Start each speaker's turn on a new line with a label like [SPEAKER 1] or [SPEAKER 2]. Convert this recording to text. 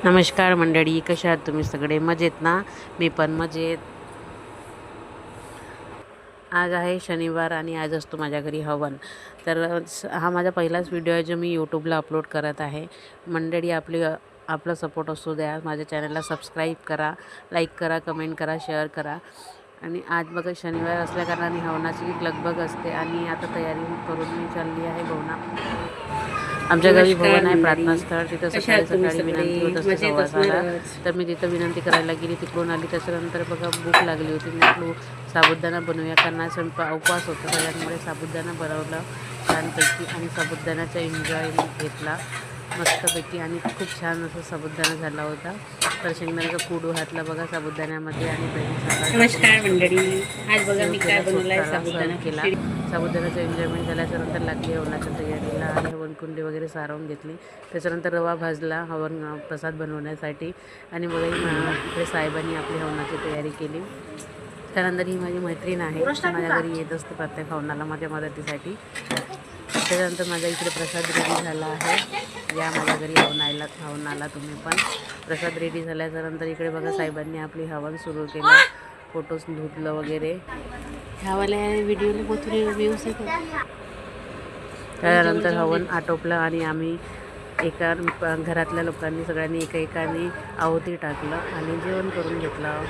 [SPEAKER 1] नमस्कार मंडळी, कशा आहात तुम्ही सगळे? मजेत ना? मी पण मजेत. आज आहे शनिवार आणि आज असतो माझ्या घरी हवन. तर हा माझा पहिलाच व्हिडिओ आहे जो मी यूट्यूबला अपलोड करत आहे. मंडळी आपला सपोर्ट असू द्या. माझ्या चॅनलला सबस्क्राईब करा, लाईक करा, कमेंट करा, शेअर करा. आणि आज बघा शनिवार असल्याकारणाने हवनाची लगबग असते आणि आता तयारी करून मी चालली आहे भवना. आमच्या घरी भवन आहे, प्रार्थना स्थळ. तिथं सकाळी सकाळी विनंती होत असते 6:15ला. तर मी तिथं विनंती करायला गेली, तिकडून आली. त्याच्यानंतर बघा भूक लागली होती. मी म्हटलं साबुदाणा बनवूया, कारण आज उपवास होता सगळ्यांमुळे. साबुदाणा बनवलं छानपैकी आणि साबुदाण्याचा एन्जॉय घेतला मस्तपैकी आणि खूप छान असं साबुदाणा झाला होता. तर शेंगदाण्याचा कूड घातला बघा साबुदाण्यामध्ये आणि
[SPEAKER 2] नमस्कार मंडळी, आज बघा मी काय बनवलाय साबुदाणा
[SPEAKER 1] केला. साबुदाण्याचा एन्जॉयमेंट झाल्याच्यानंतर लागली हवनाच्या तयारीला आणि हवनकुंडी वगैरे सारवून घेतली. त्याच्यानंतर रवा भाजला हवन प्रसाद बनवण्यासाठी आणि बघा इकडे साहेबांनी आपली हवनाची तयारी केली. त्यानंतर ही माझी मैत्रीण आहे, माझ्या घरी येत असते प्रत्येक हवनाला माझ्या मदतीसाठी. त्याच्यानंतर माझ्या इकडे प्रसाद रेडी झाला आहे. या माझ्या घरी हवनाला तुम्ही पण. प्रसाद रेडी झाल्याच्यानंतर इकडे बघा साहेबांनी आपली हवन सुरू केलं, फोटोज धुतलं वगैरे. ह्यावाल्या व्हिडिओला पोथरी व्ह्यूज येतात. त्यानंतर हवन आटोपलं आणि आम्ही एका घरातल्या लोकांनी सगळ्यांनी एकाने आहुती टाकलं आणि जेवण करून घेतलं.